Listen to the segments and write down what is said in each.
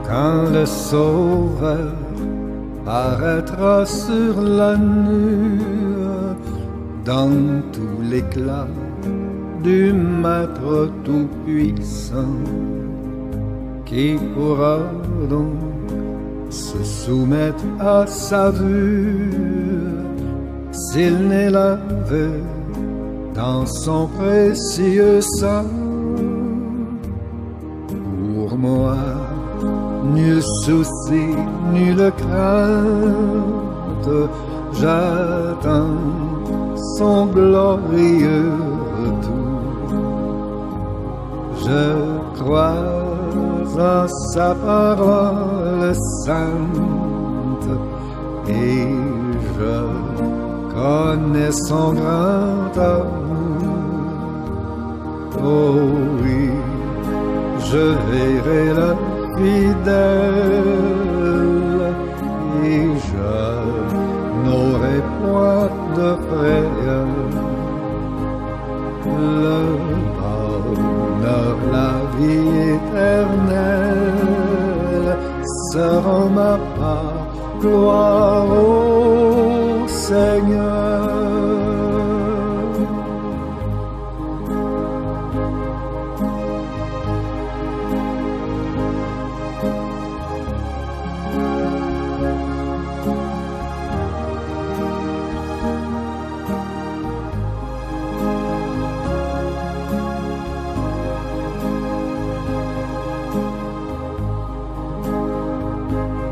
Quand le Sauveur paraîtra sur la nue dans tout l'éclat du Maître Tout-Puissant, qui pourra donc se soumettre à sa vue s'il n'est lavé dans son précieux sang. Pour moi, nul souci, nulle crainte, j'attends son glorieux retour. Je crois en sa parole sainte et je connais son grand amour. Oh oui, je verrai le fidèle et je n'aurai point de frayeur. Le bonheur, la vie éternelle sera ma part, gloire au Seigneur.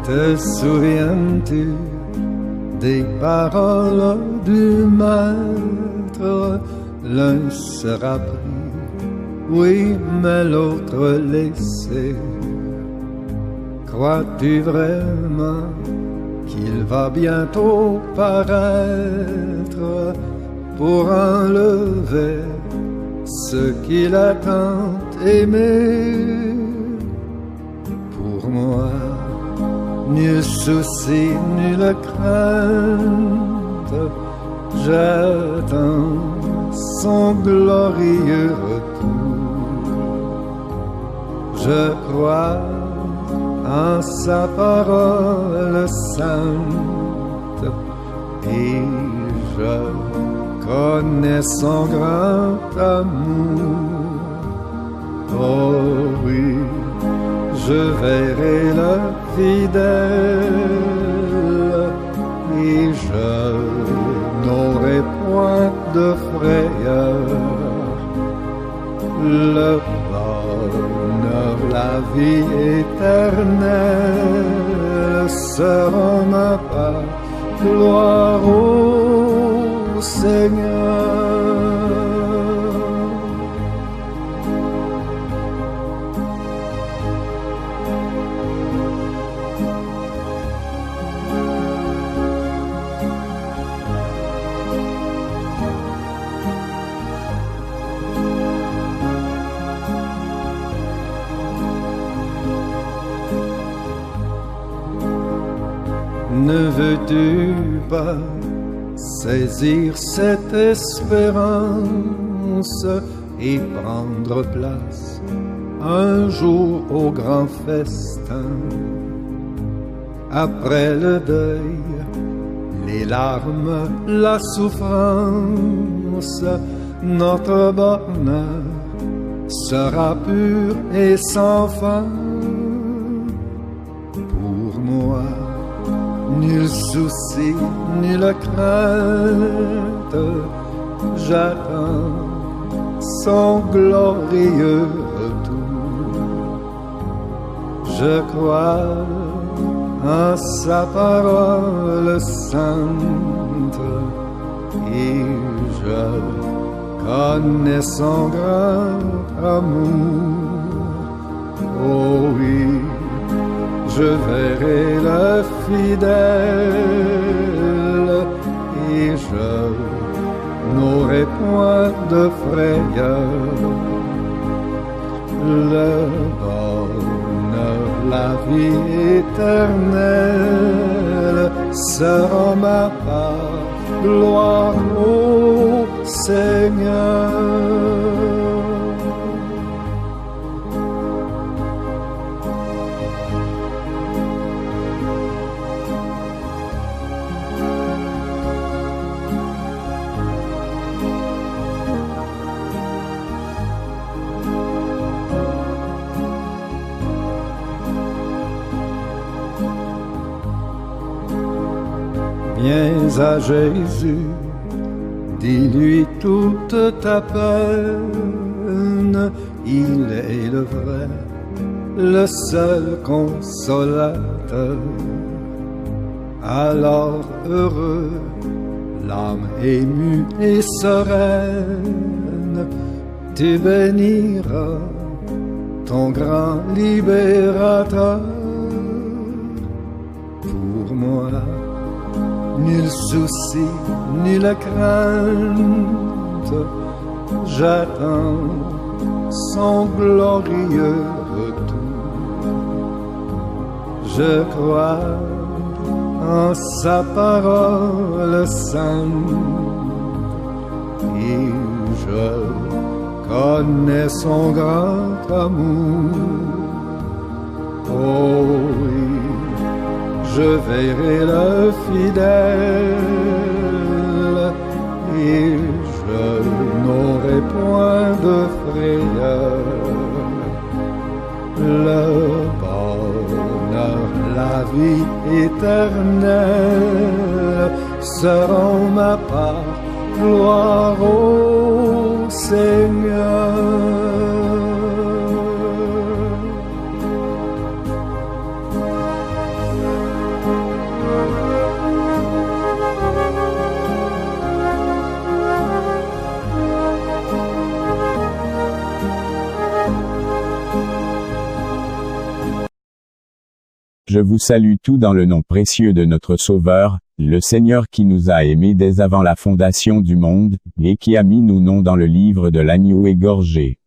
Te souviens-tu des paroles du Maître? L'un sera pris, oui, mais l'autre laissé. Crois-tu vraiment qu'il va bientôt paraître pour enlever ceux qu'il a tant aimés? Pour moi, nul souci, nulle crainte, j'attends son glorieux retour. Je crois en sa parole sainte et je connais son grand amour. Oh oui, je verrai le fidèle et je n'aurai point de frayeur. Le bonheur, la vie éternelle sera ma part, gloire au Seigneur. Ne veux-tu pas saisir cette espérance et prendre place un jour au grand festin? Après le deuil, les larmes, la souffrance, notre bonheur sera pur et sans fin. Pour moi, nul souci, nulle crainte, j'attends son glorieux retour. Je crois en sa parole sainte et je connais son grand amour. Oh oui, je verrai le fidèle et je n'aurai point de frayeur. Le bonheur, la vie éternelle sera ma part, gloire au Seigneur. Viens à Jésus, dis-lui toute ta peine, il est le vrai, le seul consolateur. Alors heureux, l'âme émue et sereine, tu béniras ton grand libérateur. Pour moi, nul souci, nulle crainte, j'attends son glorieux retour. Je crois en sa parole sainte et je connais son grand amour. Oh oui, je verrai le fidèle et je n'aurai point de frayeur. Le bonheur, la vie éternelle seront ma part, gloire au Seigneur. Je vous salue tous dans le nom précieux de notre Sauveur, le Seigneur qui nous a aimés dès avant la fondation du monde, et qui a mis nos noms dans le livre de l'agneau égorgé.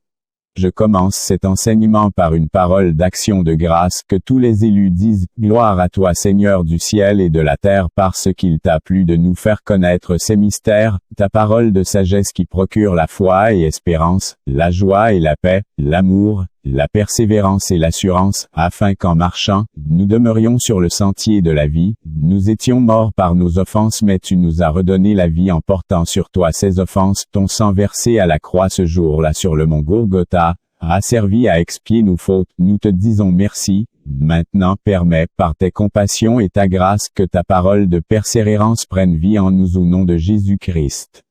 Je commence cet enseignement par une parole d'action de grâce que tous les élus disent « Gloire à toi Seigneur du ciel et de la terre parce qu'il t'a plu de nous faire connaître ces mystères, ta parole de sagesse qui procure la foi et espérance, la joie et la paix, l'amour, la persévérance et l'assurance, afin qu'en marchant, nous demeurions sur le sentier de la vie. Nous étions morts par nos offenses mais tu nous as redonné la vie en portant sur toi ces offenses. Ton sang versé à la croix ce jour-là sur le mont Golgotha a servi à expier nos fautes. Nous te disons merci. Maintenant permets par tes compassions et ta grâce que ta parole de persévérance prenne vie en nous au nom de Jésus-Christ.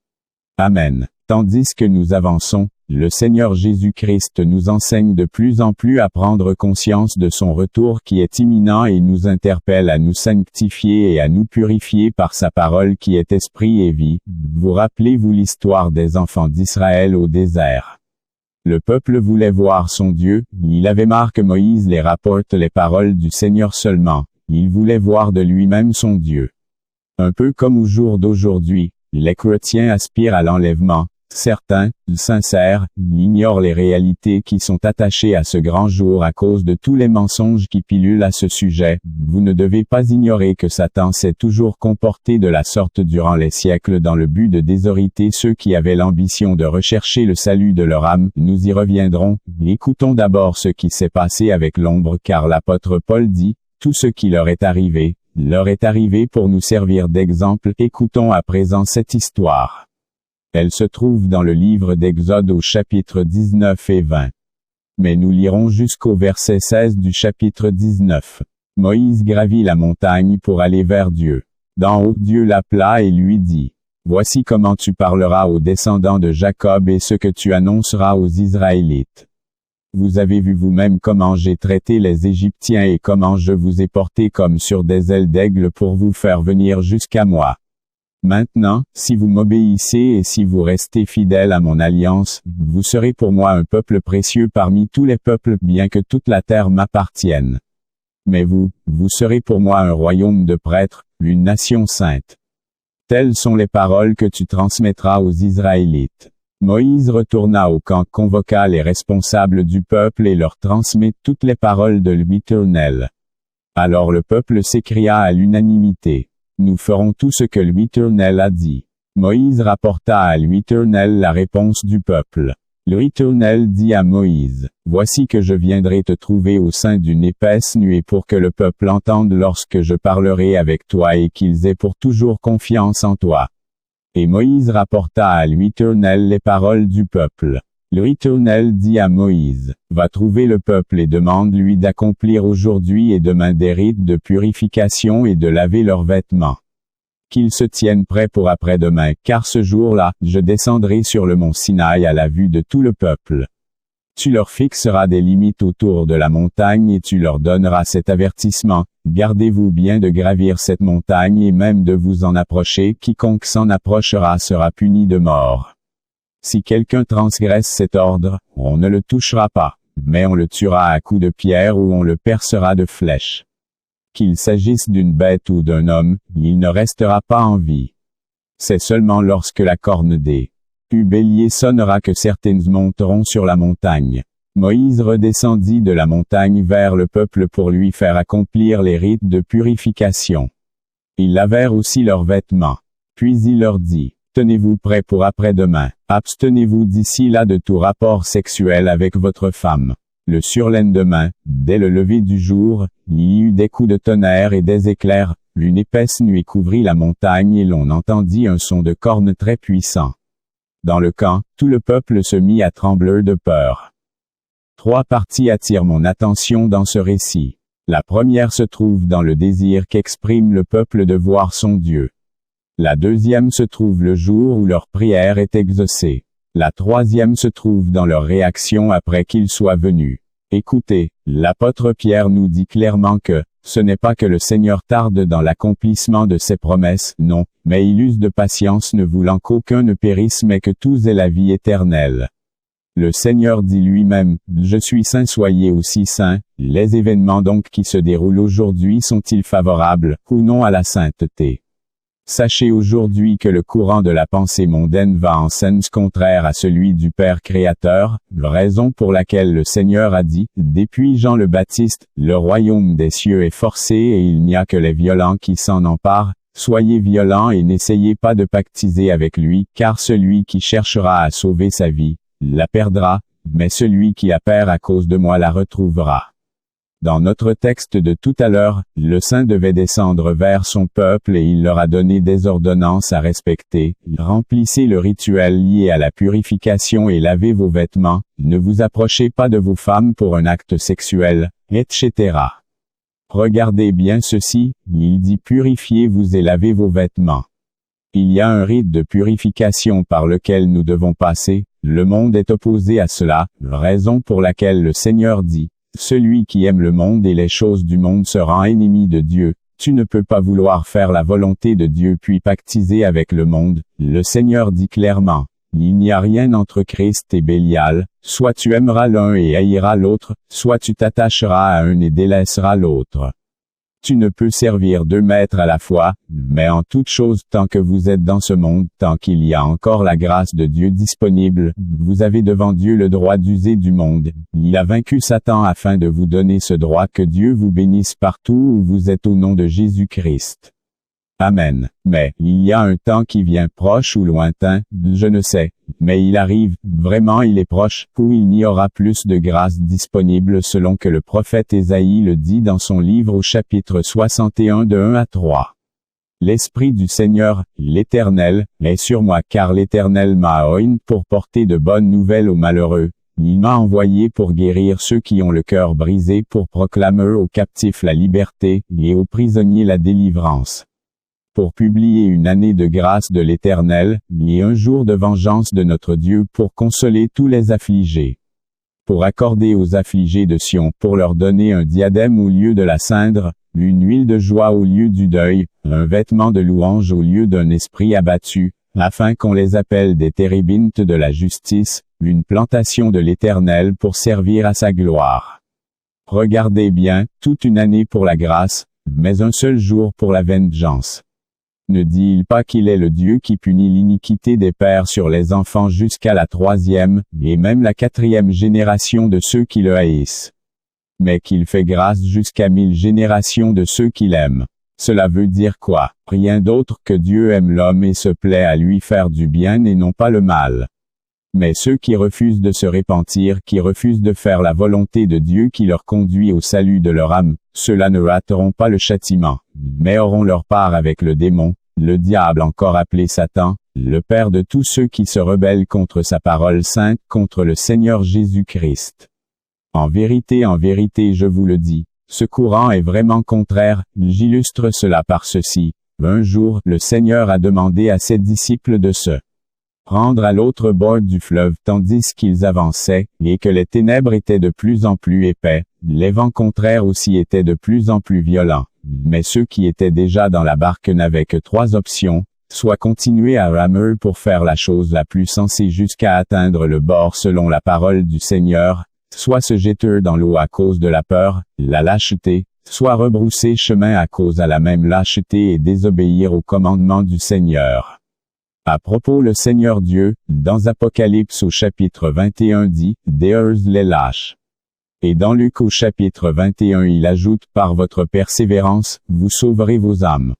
Amen. Tandis que nous avançons, le Seigneur Jésus-Christ nous enseigne de plus en plus à prendre conscience de son retour qui est imminent et nous interpelle à nous sanctifier et à nous purifier par sa parole qui est esprit et vie. Vous rappelez-vous l'histoire des enfants d'Israël au désert? Le peuple voulait voir son Dieu, il avait marre que Moïse les rapporte les paroles du Seigneur seulement, il voulait voir de lui-même son Dieu. Un peu comme au jour d'aujourd'hui, les chrétiens aspirent à l'enlèvement. Certains, sincères, ignorent les réalités qui sont attachées à ce grand jour à cause de tous les mensonges qui pilulent à ce sujet. Vous ne devez pas ignorer que Satan s'est toujours comporté de la sorte durant les siècles dans le but de désorienter ceux qui avaient l'ambition de rechercher le salut de leur âme. Nous y reviendrons. Écoutons d'abord ce qui s'est passé avec l'ombre car l'apôtre Paul dit, tout ce qui leur est arrivé pour nous servir d'exemple. Écoutons à présent cette histoire. Elle se trouve dans le livre d'Exode au chapitre 19 et 20. Mais nous lirons jusqu'au verset 16 du chapitre 19. Moïse gravit la montagne pour aller vers Dieu. D'en haut Dieu l'appela et lui dit, « Voici comment tu parleras aux descendants de Jacob et ce que tu annonceras aux Israélites. Vous avez vu vous-même comment j'ai traité les Égyptiens et comment je vous ai portés comme sur des ailes d'aigle pour vous faire venir jusqu'à moi. Maintenant, si vous m'obéissez et si vous restez fidèles à mon alliance, vous serez pour moi un peuple précieux parmi tous les peuples bien que toute la terre m'appartienne. Mais vous serez pour moi un royaume de prêtres, une nation sainte. Telles sont les paroles que tu transmettras aux Israélites. » Moïse retourna au camp, convoqua les responsables du peuple et leur transmit toutes les paroles de l'Éternel. Alors le peuple s'écria à l'unanimité. Nous ferons tout ce que l'Éternel a dit. Moïse rapporta à l'Éternel la réponse du peuple. L'Éternel dit à Moïse, « Voici que je viendrai te trouver au sein d'une épaisse nuée pour que le peuple entende lorsque je parlerai avec toi et qu'ils aient pour toujours confiance en toi. » Et Moïse rapporta à l'Éternel les paroles du peuple. L'Éternel dit à Moïse, « Va trouver le peuple et demande-lui d'accomplir aujourd'hui et demain des rites de purification et de laver leurs vêtements. » Qu'ils se tiennent prêts pour après-demain, car ce jour-là, je descendrai sur le mont Sinaï à la vue de tout le peuple. Tu leur fixeras des limites autour de la montagne et tu leur donneras cet avertissement, gardez-vous bien de gravir cette montagne et même de vous en approcher, quiconque s'en approchera sera puni de mort. Si quelqu'un transgresse cet ordre, on ne le touchera pas, mais on le tuera à coups de pierre ou on le percera de flèches. Qu'il s'agisse d'une bête ou d'un homme, il ne restera pas en vie. C'est seulement lorsque la corne des béliers sonnera que certaines monteront sur la montagne. Moïse redescendit de la montagne vers le peuple pour lui faire accomplir les rites de purification. Ils lavèrent aussi leurs vêtements. Puis il leur dit, tenez-vous prêts pour après-demain, abstenez-vous d'ici là de tout rapport sexuel avec votre femme. Le surlendemain, dès le lever du jour, il y eut des coups de tonnerre et des éclairs, une épaisse nuée couvrit la montagne et l'on entendit un son de corne très puissant. Dans le camp, tout le peuple se mit à trembler de peur. 3 parties attirent mon attention dans ce récit. La première se trouve dans le désir qu'exprime le peuple de voir son Dieu. La deuxième se trouve le jour où leur prière est exaucée. La troisième se trouve dans leur réaction après qu'il soit venu. Écoutez, l'apôtre Pierre nous dit clairement que, ce n'est pas que le Seigneur tarde dans l'accomplissement de ses promesses, non, mais il use de patience ne voulant qu'aucun ne périsse mais que tous aient la vie éternelle. Le Seigneur dit lui-même, « Je suis saint, soyez aussi saints ». Les événements donc qui se déroulent aujourd'hui sont-ils favorables, ou non à la sainteté? Sachez aujourd'hui que le courant de la pensée mondaine va en sens contraire à celui du Père Créateur, raison pour laquelle le Seigneur a dit, depuis Jean le Baptiste, le royaume des cieux est forcé et il n'y a que les violents qui s'en emparent, soyez violents et n'essayez pas de pactiser avec lui, car celui qui cherchera à sauver sa vie, la perdra, mais celui qui la perd à cause de moi la retrouvera. Dans notre texte de tout à l'heure, le Saint devait descendre vers son peuple et il leur a donné des ordonnances à respecter. Remplissez le rituel lié à la purification et lavez vos vêtements, ne vous approchez pas de vos femmes pour un acte sexuel, etc. Regardez bien ceci, il dit purifiez-vous et lavez vos vêtements. Il y a un rite de purification par lequel nous devons passer, le monde est opposé à cela, raison pour laquelle le Seigneur dit, celui qui aime le monde et les choses du monde se rend ennemi de Dieu. Tu ne peux pas vouloir faire la volonté de Dieu puis pactiser avec le monde. Le Seigneur dit clairement, il n'y a rien entre Christ et Bélial, soit tu aimeras l'un et haïras l'autre, soit tu t'attacheras à un et délaisseras l'autre. Tu ne peux servir 2 maîtres à la fois, mais en toute chose tant que vous êtes dans ce monde, tant qu'il y a encore la grâce de Dieu disponible, vous avez devant Dieu le droit d'user du monde. Il a vaincu Satan afin de vous donner ce droit. Que Dieu vous bénisse partout où vous êtes au nom de Jésus-Christ. Amen. Mais, il y a un temps qui vient proche ou lointain, je ne sais, mais il arrive, vraiment il est proche, où il n'y aura plus de grâce disponible selon que le prophète Ésaïe le dit dans son livre au chapitre 61 de 1 à 3. L'Esprit du Seigneur, l'Éternel, est sur moi car l'Éternel m'a oint pour porter de bonnes nouvelles aux malheureux. Il m'a envoyé pour guérir ceux qui ont le cœur brisé, pour proclamer aux captifs la liberté, et aux prisonniers la délivrance. Pour publier une année de grâce de l'Éternel, et un jour de vengeance de notre Dieu pour consoler tous les affligés. Pour accorder aux affligés de Sion, pour leur donner un diadème au lieu de la cendre, une huile de joie au lieu du deuil, un vêtement de louange au lieu d'un esprit abattu, afin qu'on les appelle des térébintes de la justice, une plantation de l'Éternel pour servir à sa gloire. Regardez bien, toute une année pour la grâce, mais un seul jour pour la vengeance. Ne dit-il pas qu'il est le Dieu qui punit l'iniquité des pères sur les enfants jusqu'à la 3e, et même la 4e génération de ceux qui le haïssent? Mais qu'il fait grâce jusqu'à 1000 générations de ceux qui l'aiment. Cela veut dire quoi? Rien d'autre que Dieu aime l'homme et se plaît à lui faire du bien et non pas le mal. Mais ceux qui refusent de se repentir, qui refusent de faire la volonté de Dieu qui leur conduit au salut de leur âme, ceux-là ne rateront pas le châtiment, mais auront leur part avec le démon, le diable encore appelé Satan, le père de tous ceux qui se rebellent contre sa parole sainte, contre le Seigneur Jésus-Christ. En vérité, je vous le dis, ce courant est vraiment contraire, j'illustre cela par ceci. Un jour, le Seigneur a demandé à ses disciples de se rendre à l'autre bord du fleuve tandis qu'ils avançaient, et que les ténèbres étaient de plus en plus épais, les vents contraires aussi étaient de plus en plus violents. Mais ceux qui étaient déjà dans la barque n'avaient que trois options, soit continuer à ramer pour faire la chose la plus sensée jusqu'à atteindre le bord selon la parole du Seigneur, soit se jeter dans l'eau à cause de la peur, la lâcheté, soit rebrousser chemin à cause de la même lâcheté et désobéir au commandement du Seigneur. À propos, le Seigneur Dieu, dans Apocalypse au chapitre 21 dit, « Déheurs les lâches ». Et dans Luc au chapitre 21 il ajoute, « Par votre persévérance, vous sauverez vos âmes.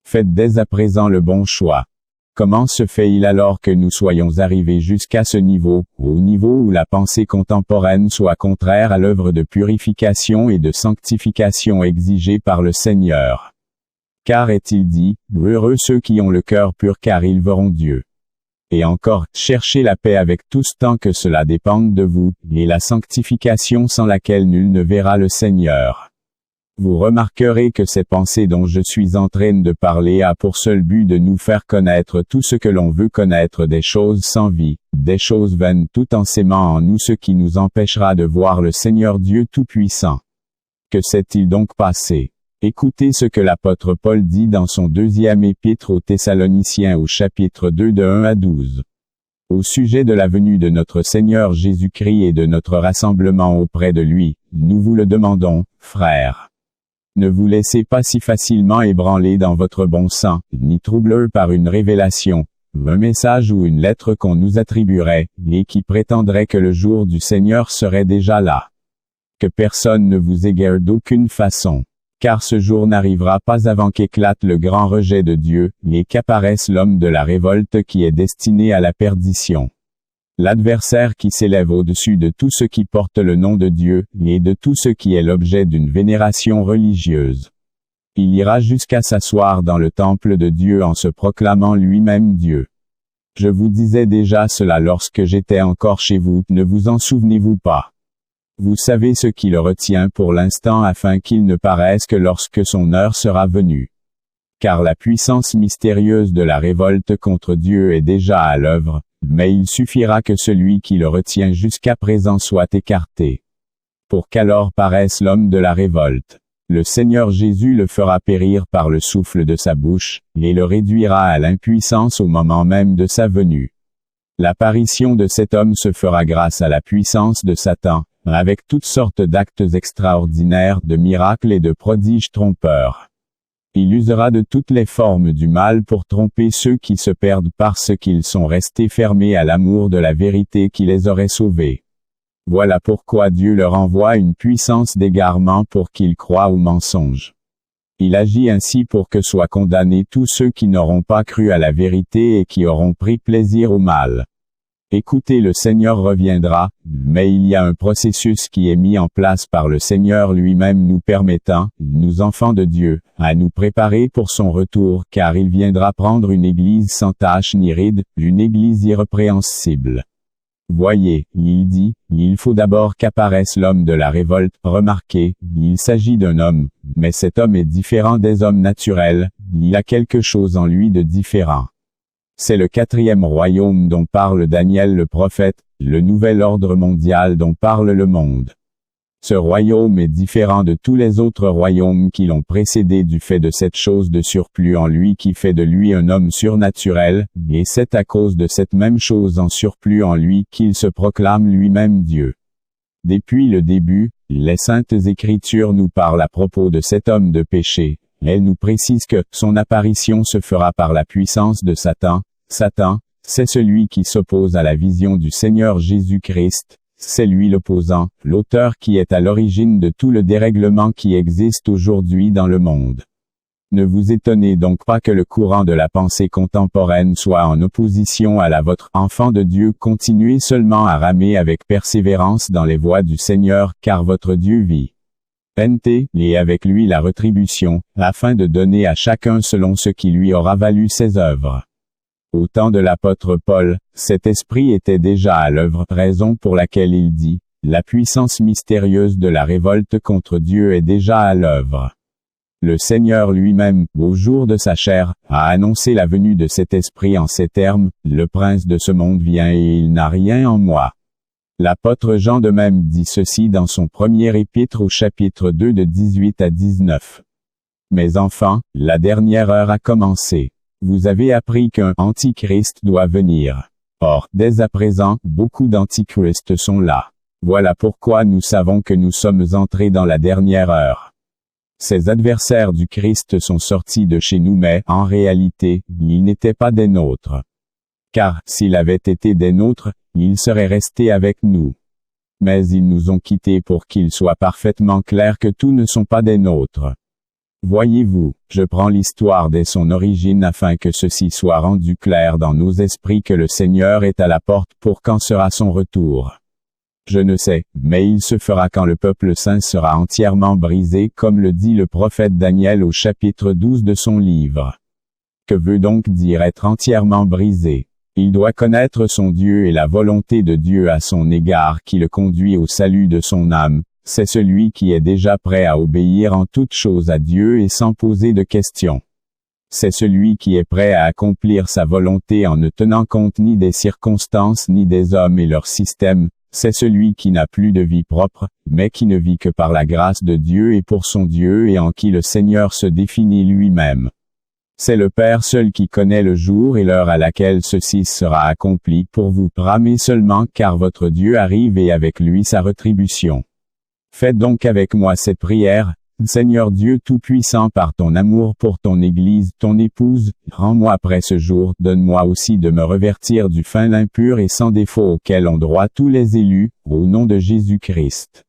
Faites dès à présent le bon choix. » Comment se fait-il alors que nous soyons arrivés jusqu'à ce niveau, au niveau où la pensée contemporaine soit contraire à l'œuvre de purification et de sanctification exigée par le Seigneur? Car est-il dit, « Heureux ceux qui ont le cœur pur car ils verront Dieu. » Et encore, cherchez la paix avec tous tant que cela dépende de vous, et la sanctification sans laquelle nul ne verra le Seigneur. Vous remarquerez que ces pensées dont je suis en train de parler a pour seul but de nous faire connaître tout ce que l'on veut connaître des choses sans vie, des choses vaines tout en s'aimant en nous ce qui nous empêchera de voir le Seigneur Dieu Tout-Puissant. Que s'est-il donc passé? Écoutez ce que l'apôtre Paul dit dans son deuxième épître aux Thessaloniciens au chapitre 2 de 1 à 12. Au sujet de la venue de notre Seigneur Jésus-Christ et de notre rassemblement auprès de lui, nous vous le demandons, frères. Ne vous laissez pas si facilement ébranler dans votre bon sens, ni troubler par une révélation, un message ou une lettre qu'on nous attribuerait, et qui prétendrait que le jour du Seigneur serait déjà là. Que personne ne vous égare d'aucune façon. Car ce jour n'arrivera pas avant qu'éclate le grand rejet de Dieu, et qu'apparaisse l'homme de la révolte qui est destiné à la perdition. L'adversaire qui s'élève au-dessus de tout ce qui porte le nom de Dieu, et de tout ce qui est l'objet d'une vénération religieuse. Il ira jusqu'à s'asseoir dans le temple de Dieu en se proclamant lui-même Dieu. Je vous disais déjà cela lorsque j'étais encore chez vous, ne vous en souvenez-vous pas? Vous savez ce qui le retient pour l'instant afin qu'il ne paraisse que lorsque son heure sera venue. Car la puissance mystérieuse de la révolte contre Dieu est déjà à l'œuvre, mais il suffira que celui qui le retient jusqu'à présent soit écarté. Pour qu'alors paraisse l'homme de la révolte. Le Seigneur Jésus le fera périr par le souffle de sa bouche, et le réduira à l'impuissance au moment même de sa venue. L'apparition de cet homme se fera grâce à la puissance de Satan, avec toutes sortes d'actes extraordinaires, de miracles et de prodiges trompeurs. Il usera de toutes les formes du mal pour tromper ceux qui se perdent parce qu'ils sont restés fermés à l'amour de la vérité qui les aurait sauvés. Voilà pourquoi Dieu leur envoie une puissance d'égarement pour qu'ils croient au mensonge. Il agit ainsi pour que soient condamnés tous ceux qui n'auront pas cru à la vérité et qui auront pris plaisir au mal. Écoutez, le Seigneur reviendra, mais il y a un processus qui est mis en place par le Seigneur lui-même nous permettant, nous enfants de Dieu, à nous préparer pour son retour car il viendra prendre une église sans tache ni ride, une église irrépréhensible. Voyez, il dit, il faut d'abord qu'apparaisse l'homme de la révolte. Remarquez, il s'agit d'un homme, mais cet homme est différent des hommes naturels, il a quelque chose en lui de différent. C'est le quatrième royaume dont parle Daniel le prophète, le nouvel ordre mondial dont parle le monde. Ce royaume est différent de tous les autres royaumes qui l'ont précédé du fait de cette chose de surplus en lui qui fait de lui un homme surnaturel, et c'est à cause de cette même chose en surplus en lui qu'il se proclame lui-même Dieu. Depuis le début, les saintes écritures nous parlent à propos de cet homme de péché. Elles nous précisent que son apparition se fera par la puissance de Satan. Satan, c'est celui qui s'oppose à la vision du Seigneur Jésus-Christ, c'est lui l'opposant, l'auteur qui est à l'origine de tout le dérèglement qui existe aujourd'hui dans le monde. Ne vous étonnez donc pas que le courant de la pensée contemporaine soit en opposition à la vôtre. Enfant de Dieu, continuez seulement à ramer avec persévérance dans les voies du Seigneur, car votre Dieu vit. Et avec lui la rétribution, afin de donner à chacun selon ce qui lui aura valu ses œuvres. Au temps de l'apôtre Paul, cet esprit était déjà à l'œuvre, raison pour laquelle il dit, la puissance mystérieuse de la révolte contre Dieu est déjà à l'œuvre. Le Seigneur lui-même, au jour de sa chair, a annoncé la venue de cet esprit en ces termes, « Le prince de ce monde vient et il n'a rien en moi ». L'apôtre Jean de même dit ceci dans son premier épître au chapitre 2 de 18 à 19. Mes enfants, la dernière heure a commencé. Vous avez appris qu'un antichrist doit venir. Or, dès à présent, beaucoup d'antichrists sont là. Voilà pourquoi nous savons que nous sommes entrés dans la dernière heure. Ces adversaires du Christ sont sortis de chez nous mais, en réalité, ils n'étaient pas des nôtres. Car, s'ils avaient été des nôtres, ils seraient restés avec nous. Mais ils nous ont quittés pour qu'il soit parfaitement clair que tous ne sont pas des nôtres. Voyez-vous, je prends l'histoire dès son origine afin que ceci soit rendu clair dans nos esprits que le Seigneur est à la porte pour quand sera son retour. Je ne sais, mais il se fera quand le peuple saint sera entièrement brisé comme le dit le prophète Daniel au chapitre 12 de son livre. Que veut donc dire être entièrement brisé? Il doit connaître son Dieu et la volonté de Dieu à son égard qui le conduit au salut de son âme. C'est celui qui est déjà prêt à obéir en toutes choses à Dieu et sans poser de questions. C'est celui qui est prêt à accomplir sa volonté en ne tenant compte ni des circonstances ni des hommes et leur système. C'est celui qui n'a plus de vie propre, mais qui ne vit que par la grâce de Dieu et pour son Dieu et en qui le Seigneur se définit lui-même. C'est le Père seul qui connaît le jour et l'heure à laquelle ceci sera accompli pour vous bramer seulement car votre Dieu arrive et avec lui sa rétribution. Faites donc avec moi cette prière, Seigneur Dieu Tout-Puissant par ton amour pour ton Église, ton épouse, rends-moi après ce jour, donne-moi aussi de me revertir du fin impur et sans défaut auquel ont droit tous les élus, au nom de Jésus-Christ.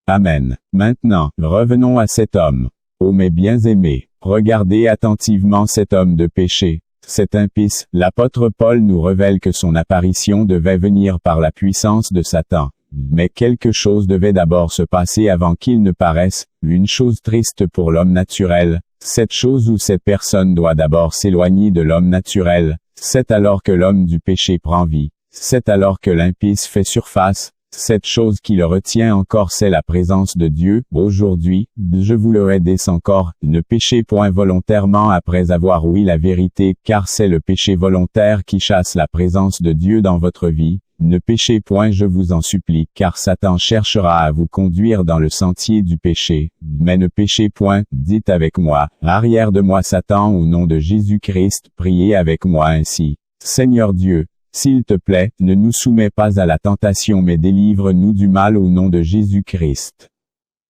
Amen. Maintenant, revenons à cet homme. Ô mes bien-aimés, regardez attentivement cet homme de péché. Cet impie, l'apôtre Paul nous révèle que son apparition devait venir par la puissance de Satan. Mais quelque chose devait d'abord se passer avant qu'il ne paraisse, une chose triste pour l'homme naturel, cette chose où cette personne doit d'abord s'éloigner de l'homme naturel, c'est alors que l'homme du péché prend vie, c'est alors que l'impie fait surface, cette chose qui le retient encore c'est la présence de Dieu. Aujourd'hui, je vous le redis encore, ne péchez point volontairement après avoir ouï la vérité, car c'est le péché volontaire qui chasse la présence de Dieu dans votre vie. Ne péchez point je vous en supplie, car Satan cherchera à vous conduire dans le sentier du péché, mais ne péchez point, dites avec moi, arrière de moi Satan au nom de Jésus-Christ, priez avec moi ainsi, Seigneur Dieu, s'il te plaît, ne nous soumets pas à la tentation mais délivre-nous du mal au nom de Jésus-Christ.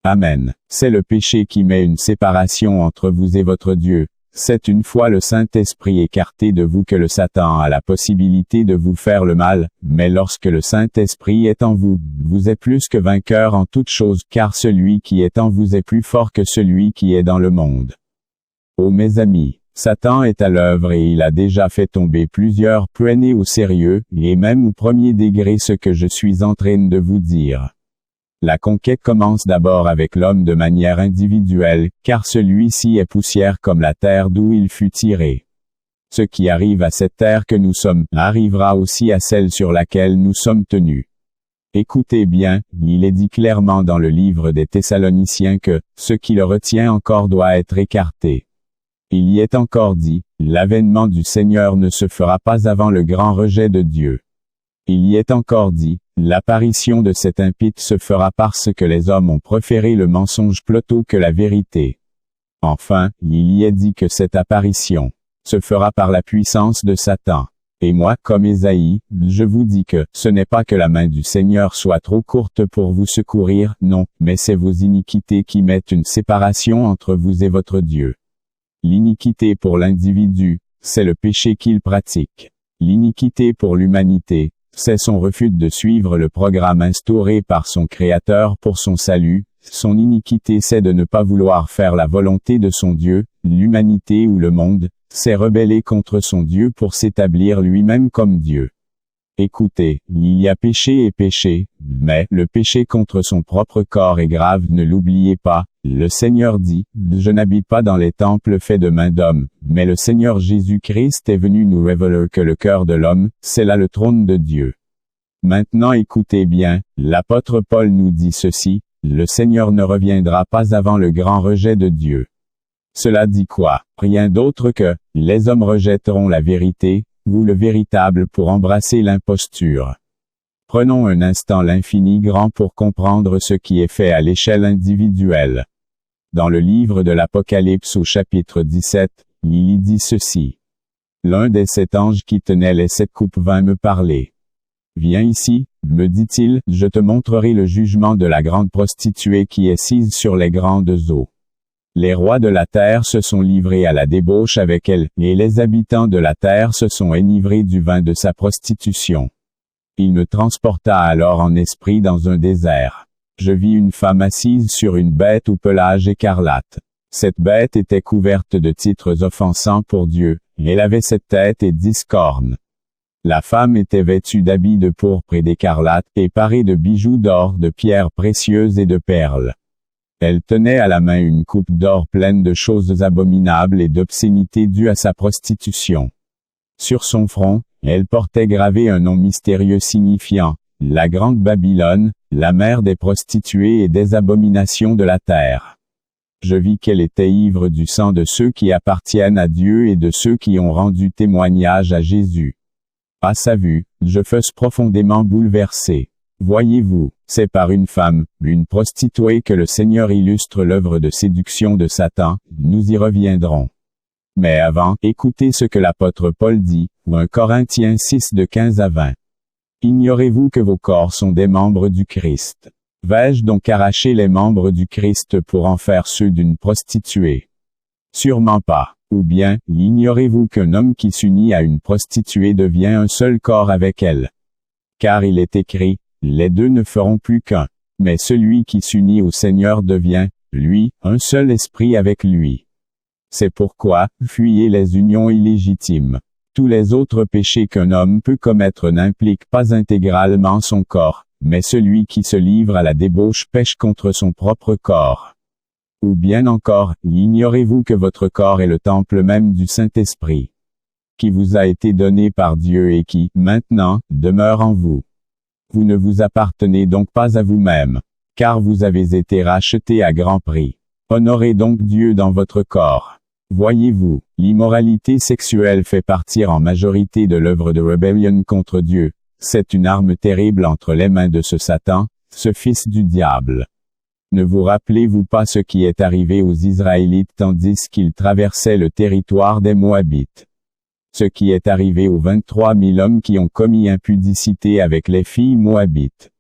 Amen. C'est le péché qui met une séparation entre vous et votre Dieu. C'est une fois le Saint-Esprit écarté de vous que le Satan a la possibilité de vous faire le mal, mais lorsque le Saint-Esprit est en vous, vous êtes plus que vainqueur en toutes choses, car celui qui est en vous est plus fort que celui qui est dans le monde. Ô mes amis, Satan est à l'œuvre et il a déjà fait tomber plusieurs prenez au sérieux, et même au premier degré ce que je suis en train de vous dire. La conquête commence d'abord avec l'homme de manière individuelle, car celui-ci est poussière comme la terre d'où il fut tiré. Ce qui arrive à cette terre que nous sommes, arrivera aussi à celle sur laquelle nous sommes tenus. Écoutez bien, il est dit clairement dans le livre des Thessaloniciens que, ce qui le retient encore doit être écarté. Il y est encore dit, l'avènement du Seigneur ne se fera pas avant le grand rejet de Dieu. Il y est encore dit, l'apparition de cet impie se fera parce que les hommes ont préféré le mensonge plutôt que la vérité. Enfin, il y est dit que cette apparition se fera par la puissance de Satan. Et moi, comme Ésaïe, je vous dis que ce n'est pas que la main du Seigneur soit trop courte pour vous secourir, non, mais c'est vos iniquités qui mettent une séparation entre vous et votre Dieu. L'iniquité pour l'individu, c'est le péché qu'il pratique. L'iniquité pour l'humanité, c'est son refus de suivre le programme instauré par son Créateur pour son salut. Son iniquité c'est de ne pas vouloir faire la volonté de son Dieu. L'humanité ou le monde, c'est rebeller contre son Dieu pour s'établir lui-même comme Dieu. Écoutez, il y a péché et péché, mais le péché contre son propre corps est grave, ne l'oubliez pas. Le Seigneur dit, « Je n'habite pas dans les temples faits de mains d'hommes, mais le Seigneur Jésus-Christ est venu nous révéler que le cœur de l'homme, c'est là le trône de Dieu. » Maintenant écoutez bien, l'apôtre Paul nous dit ceci, « Le Seigneur ne reviendra pas avant le grand rejet de Dieu. » Cela dit quoi? Rien d'autre que, les hommes rejetteront la vérité, ou le véritable pour embrasser l'imposture. Prenons un instant l'infini grand pour comprendre ce qui est fait à l'échelle individuelle. Dans le livre de l'Apocalypse au chapitre 17, il y dit ceci. L'un des 7 anges qui tenaient les 7 coupes vint me parler. Viens ici, me dit-il, je te montrerai le jugement de la grande prostituée qui est sise sur les grandes eaux. Les rois de la terre se sont livrés à la débauche avec elle, et les habitants de la terre se sont enivrés du vin de sa prostitution. Il me transporta alors en esprit dans un désert. Je vis une femme assise sur une bête au pelage écarlate. Cette bête était couverte de titres offensants pour Dieu, elle avait 7 têtes et 10 cornes. La femme était vêtue d'habits de pourpre et d'écarlate, et parée de bijoux d'or, de pierres précieuses et de perles. Elle tenait à la main une coupe d'or pleine de choses abominables et d'obscénités dues à sa prostitution. Sur son front, elle portait gravé un nom mystérieux signifiant « La Grande Babylone, la mère des prostituées et des abominations de la terre ». Je vis qu'elle était ivre du sang de ceux qui appartiennent à Dieu et de ceux qui ont rendu témoignage à Jésus. À sa vue, je fus profondément bouleversé. Voyez-vous, c'est par une femme, une prostituée que le Seigneur illustre l'œuvre de séduction de Satan, nous y reviendrons. Mais avant, écoutez ce que l'apôtre Paul dit, ou 1 Corinthiens 6 de 15 à 20. Ignorez-vous que vos corps sont des membres du Christ? Vais-je donc arracher les membres du Christ pour en faire ceux d'une prostituée? Sûrement pas. Ou bien, ignorez-vous qu'un homme qui s'unit à une prostituée devient un seul corps avec elle? Car il est écrit, les 2 ne feront plus qu'un. Mais celui qui s'unit au Seigneur devient, lui, un seul esprit avec lui. C'est pourquoi, fuyez les unions illégitimes. Tous les autres péchés qu'un homme peut commettre n'impliquent pas intégralement son corps, mais celui qui se livre à la débauche pêche contre son propre corps. Ou bien encore, ignorez-vous que votre corps est le temple même du Saint-Esprit, qui vous a été donné par Dieu et qui, maintenant, demeure en vous. Vous ne vous appartenez donc pas à vous-même, car vous avez été rachetés à grand prix. Honorez donc Dieu dans votre corps. Voyez-vous, l'immoralité sexuelle fait partir en majorité de l'œuvre de rébellion contre Dieu. C'est une arme terrible entre les mains de ce Satan, ce fils du diable. Ne vous rappelez-vous pas ce qui est arrivé aux Israélites tandis qu'ils traversaient le territoire des Moabites? Ce qui est arrivé aux 23 000 hommes qui ont commis impudicité avec les filles moabites.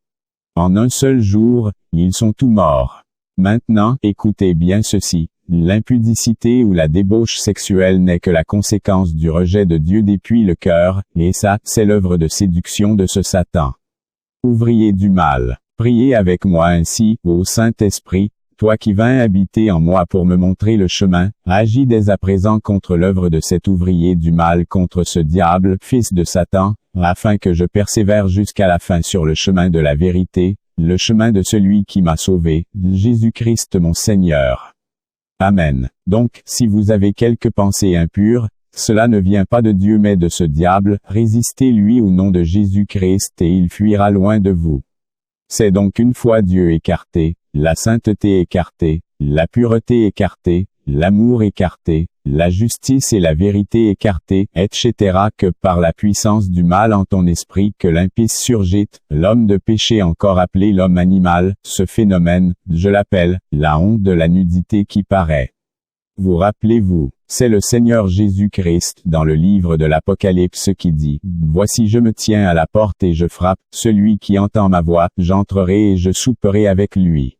En un seul jour, ils sont tous morts. Maintenant, écoutez bien ceci. L'impudicité ou la débauche sexuelle n'est que la conséquence du rejet de Dieu depuis le cœur, et ça, c'est l'œuvre de séduction de ce Satan. Ouvrier du mal, priez avec moi ainsi, ô Saint-Esprit, toi qui vins habiter en moi pour me montrer le chemin, agis dès à présent contre l'œuvre de cet ouvrier du mal contre ce diable, fils de Satan, afin que je persévère jusqu'à la fin sur le chemin de la vérité, le chemin de celui qui m'a sauvé, Jésus-Christ mon Seigneur. Amen. Donc, si vous avez quelque pensée impure, cela ne vient pas de Dieu mais de ce diable, résistez-lui au nom de Jésus-Christ et il fuira loin de vous. C'est donc une fois Dieu écarté, la sainteté écartée, la pureté écartée, l'amour écarté, la justice et la vérité écartées, etc. que par la puissance du mal en ton esprit que l'impie surgit, l'homme de péché encore appelé l'homme animal, ce phénomène, je l'appelle, la honte de la nudité qui paraît. Vous rappelez-vous, c'est le Seigneur Jésus-Christ dans le livre de l'Apocalypse qui dit, « Voici je me tiens à la porte et je frappe, celui qui entend ma voix, j'entrerai et je souperai avec lui. »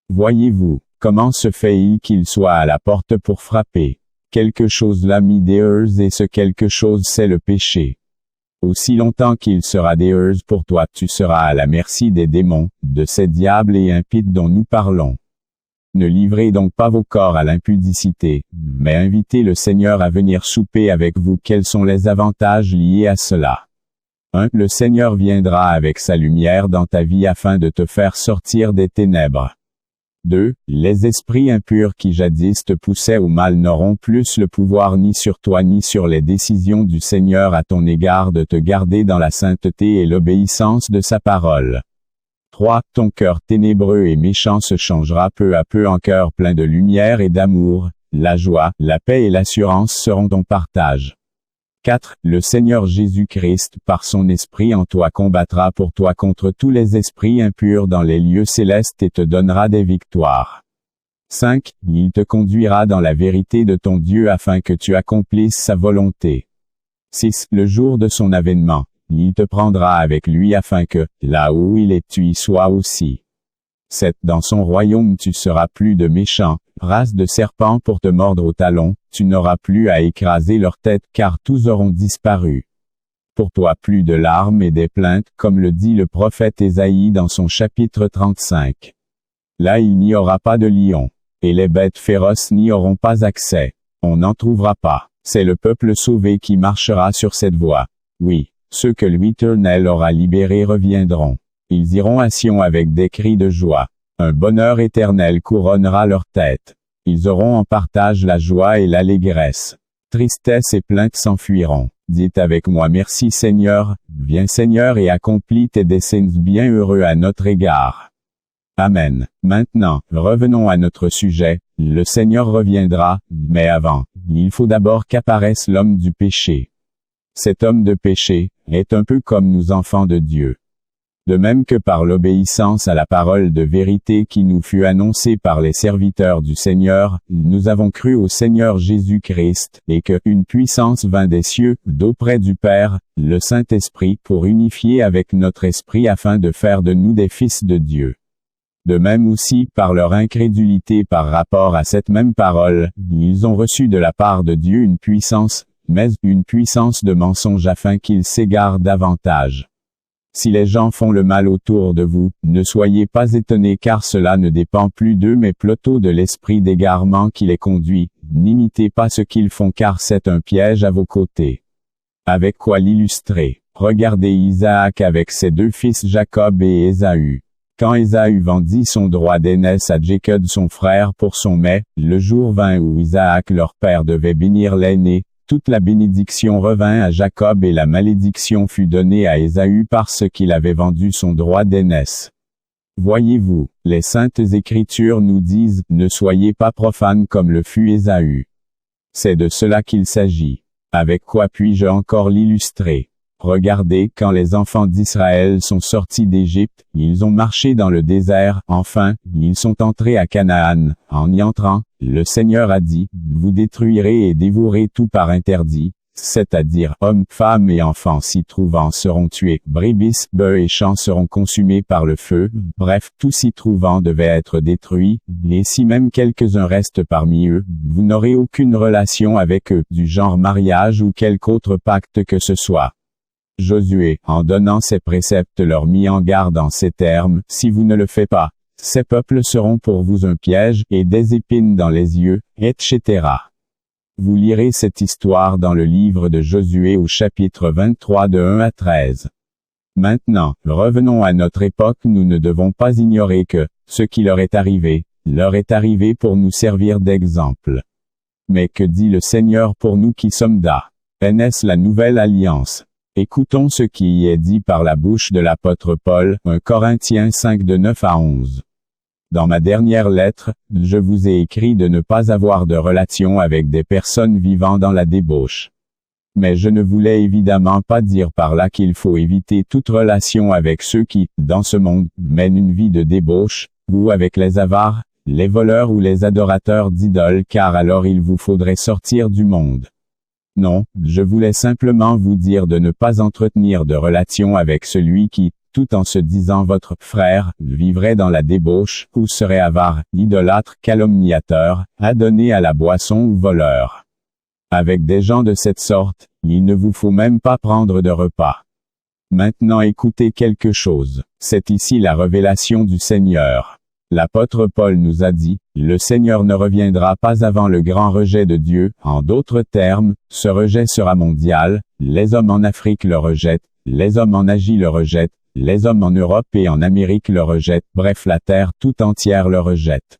Voyez-vous, comment se fait-il qu'il soit à la porte pour frapper? Quelque chose l'a mis dehors et ce quelque chose c'est le péché. Aussi longtemps qu'il sera dehors pour toi tu seras à la merci des démons, de ces diables et impies dont nous parlons. Ne livrez donc pas vos corps à l'impudicité, mais invitez le Seigneur à venir souper avec vous. Quels sont les avantages liés à cela? 1. Le Seigneur viendra avec sa lumière dans ta vie afin de te faire sortir des ténèbres. 2. Les esprits impurs qui jadis te poussaient au mal n'auront plus le pouvoir ni sur toi ni sur les décisions du Seigneur à ton égard de te garder dans la sainteté et l'obéissance de sa parole. 3. Ton cœur ténébreux et méchant se changera peu à peu en cœur plein de lumière et d'amour. la joie, la paix et l'assurance seront ton partage. 4. Le Seigneur Jésus-Christ par son esprit en toi combattra pour toi contre tous les esprits impurs dans les lieux célestes et te donnera des victoires. 5. Il te conduira dans la vérité de ton Dieu afin que tu accomplisses sa volonté. 6. Le jour de son avènement, il te prendra avec lui afin que, là où il est, tu y sois aussi. 7. Dans son royaume tu seras plus de méchants, race de serpents pour te mordre au talon, tu n'auras plus à écraser leur tête car tous auront disparu. Pour toi plus de larmes et des plaintes comme le dit le prophète Ésaïe dans son chapitre 35. Là il n'y aura pas de lion, et les bêtes féroces n'y auront pas accès. On n'en trouvera pas. C'est le peuple sauvé qui marchera sur cette voie. Oui, ceux que l'Éternel aura libérés reviendront. Ils iront à Sion avec des cris de joie. Un bonheur éternel couronnera leur tête. Ils auront en partage la joie et l'allégresse. Tristesse et plainte s'enfuiront. Dites avec moi merci Seigneur, viens Seigneur et accomplis tes desseins bienheureux à notre égard. Amen. Maintenant, revenons à notre sujet. Le Seigneur reviendra, mais avant, il faut d'abord qu'apparaisse l'homme du péché. Cet homme de péché est un peu comme nous enfants de Dieu. De même que par l'obéissance à la parole de vérité qui nous fut annoncée par les serviteurs du Seigneur, nous avons cru au Seigneur Jésus-Christ, et que une puissance vint des cieux, d'auprès du Père, le Saint-Esprit, pour unifier avec notre esprit afin de faire de nous des fils de Dieu. De même aussi, par leur incrédulité par rapport à cette même parole, ils ont reçu de la part de Dieu une puissance, mais une puissance de mensonge afin qu'ils s'égarent davantage. Si les gens font le mal autour de vous, ne soyez pas étonnés car cela ne dépend plus d'eux mais plutôt de l'esprit d'égarement qui les conduit. N'imitez pas ce qu'ils font car c'est un piège à vos côtés. Avec quoi l'illustrer? Regardez Isaac avec ses deux fils Jacob et Ésaü. Quand Ésaü vendit son droit d'aînesse à Jacob son frère pour son mets, le jour vint où Isaac leur père devait bénir l'aîné. Toute la bénédiction revint à Jacob et la malédiction fut donnée à Ésaü parce qu'il avait vendu son droit d'aînesse. Voyez-vous, les saintes écritures nous disent, ne soyez pas profanes comme le fut Ésaü. C'est de cela qu'il s'agit. Avec quoi puis-je encore l'illustrer? Regardez, quand les enfants d'Israël sont sortis d'Égypte, ils ont marché dans le désert, enfin, ils sont entrés à Canaan. En y entrant, le Seigneur a dit, vous détruirez et dévorez tout par interdit, c'est-à-dire hommes, femmes et enfants s'y trouvant seront tués, brebis, bœufs et champs seront consumés par le feu, bref, tout s'y trouvant devait être détruit, et si même quelques-uns restent parmi eux, vous n'aurez aucune relation avec eux, du genre mariage ou quelque autre pacte que ce soit. Josué, en donnant ces préceptes leur mit en garde en ces termes, si vous ne le faites pas, ces peuples seront pour vous un piège et des épines dans les yeux, etc. Vous lirez cette histoire dans le livre de Josué au chapitre 23 de 1 à 13. Maintenant, revenons à notre époque, nous ne devons pas ignorer que, ce qui leur est arrivé pour nous servir d'exemple. Mais que dit le Seigneur pour nous qui sommes d'A.N.S. la nouvelle alliance? Écoutons ce qui y est dit par la bouche de l'apôtre Paul, 1 Corinthiens 5 de 9 à 11. Dans ma dernière lettre, je vous ai écrit de ne pas avoir de relation avec des personnes vivant dans la débauche. Mais je ne voulais évidemment pas dire par là qu'il faut éviter toute relation avec ceux qui, dans ce monde, mènent une vie de débauche, ou avec les avares, les voleurs ou les adorateurs d'idoles car alors il vous faudrait sortir du monde. Non, je voulais simplement vous dire de ne pas entretenir de relation avec celui qui, tout en se disant votre frère, vivrait dans la débauche, ou serait avare, idolâtre, calomniateur, adonné à la boisson ou voleur. Avec des gens de cette sorte, il ne vous faut même pas prendre de repas. Maintenant écoutez quelque chose. C'est ici la révélation du Seigneur. L'apôtre Paul nous a dit, le Seigneur ne reviendra pas avant le grand rejet de Dieu, en d'autres termes, ce rejet sera mondial, les hommes en Afrique le rejettent, les hommes en Asie le rejettent, les hommes en Europe et en Amérique le rejettent, bref la terre tout entière le rejette.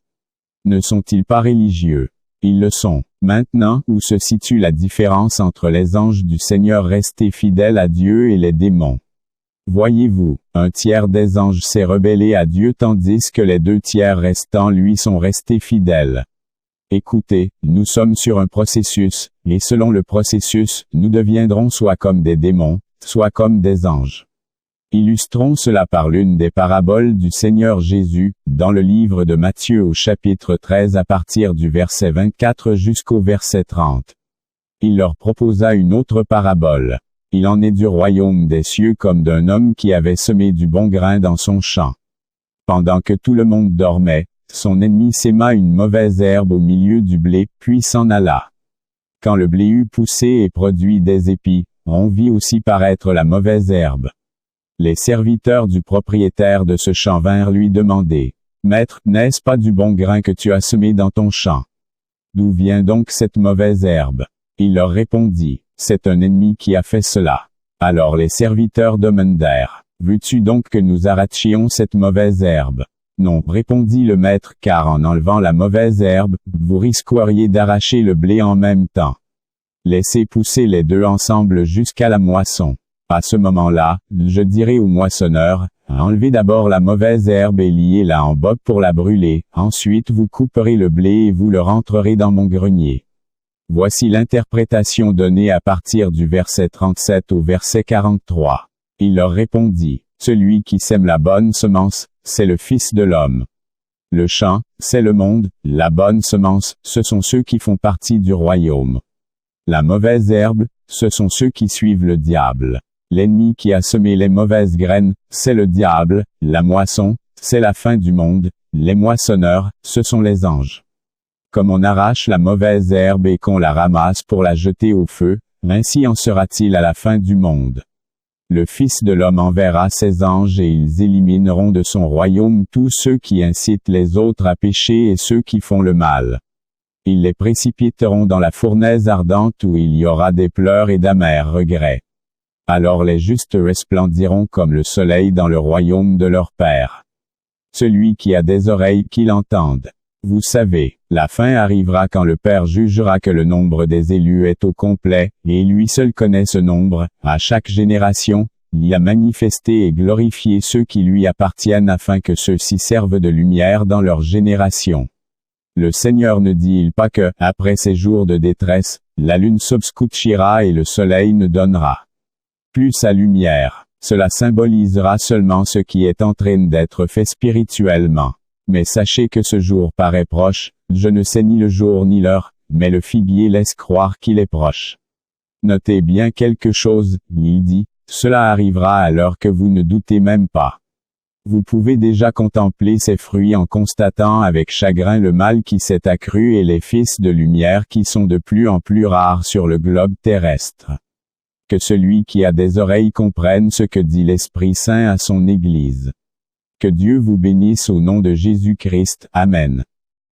Ne sont-ils pas religieux? Ils le sont. Maintenant, où se situe la différence entre les anges du Seigneur restés fidèles à Dieu et les démons? Voyez-vous, un tiers des anges s'est rebellé à Dieu tandis que les 2 tiers restants lui sont restés fidèles. Écoutez, nous sommes sur un processus, et selon le processus, nous deviendrons soit comme des démons, soit comme des anges. Illustrons cela par l'une des paraboles du Seigneur Jésus, dans le livre de Matthieu au chapitre 13 à partir du verset 24 jusqu'au verset 30. Il leur proposa une autre parabole. Il en est du royaume des cieux comme d'un homme qui avait semé du bon grain dans son champ. Pendant que tout le monde dormait, son ennemi sema une mauvaise herbe au milieu du blé, puis s'en alla. Quand le blé eut poussé et produit des épis, on vit aussi paraître la mauvaise herbe. Les serviteurs du propriétaire de ce champ vinrent lui demander, « Maître, n'est-ce pas du bon grain que tu as semé dans ton champ? D'où vient donc cette mauvaise herbe? » Il leur répondit, « C'est un ennemi qui a fait cela. » Alors les serviteurs demandèrent, « Veux-tu donc que nous arrachions cette mauvaise herbe? » Non, répondit le maître, car en enlevant la mauvaise herbe, vous risqueriez d'arracher le blé en même temps. Laissez pousser les deux ensemble jusqu'à la moisson. À ce moment-là, je dirai au moissonneur, enlevez d'abord la mauvaise herbe et liez-la en boc pour la brûler, ensuite vous couperez le blé et vous le rentrerez dans mon grenier. Voici l'interprétation donnée à partir du verset 37 au verset 43. Il leur répondit, celui qui sème la bonne semence, c'est le Fils de l'homme. Le champ, c'est le monde, la bonne semence, ce sont ceux qui font partie du royaume. La mauvaise herbe, ce sont ceux qui suivent le diable. L'ennemi qui a semé les mauvaises graines, c'est le diable, la moisson, c'est la fin du monde, les moissonneurs, ce sont les anges. Comme on arrache la mauvaise herbe et qu'on la ramasse pour la jeter au feu, ainsi en sera-t-il à la fin du monde. Le Fils de l'homme enverra ses anges et ils élimineront de son royaume tous ceux qui incitent les autres à pécher et ceux qui font le mal. Ils les précipiteront dans la fournaise ardente où il y aura des pleurs et d'amers regrets. Alors les justes resplendiront comme le soleil dans le royaume de leur Père. Celui qui a des oreilles qu'il entende. Vous savez, la fin arrivera quand le Père jugera que le nombre des élus est au complet, et lui seul connaît ce nombre. À chaque génération, il a manifesté et glorifié ceux qui lui appartiennent afin que ceux-ci servent de lumière dans leur génération. Le Seigneur ne dit-il pas que, après ces jours de détresse, la lune s'obscurcira et le soleil ne donnera plus sa lumière. Cela symbolisera seulement ce qui est en train d'être fait spirituellement. Mais sachez que ce jour paraît proche, je ne sais ni le jour ni l'heure, mais le figuier laisse croire qu'il est proche. Notez bien quelque chose, il dit, cela arrivera à l'heure que vous ne doutez même pas. Vous pouvez déjà contempler ses fruits en constatant avec chagrin le mal qui s'est accru et les fils de lumière qui sont de plus en plus rares sur le globe terrestre. Que celui qui a des oreilles comprenne ce que dit l'Esprit Saint à son Église. Que Dieu vous bénisse au nom de Jésus-Christ. Amen.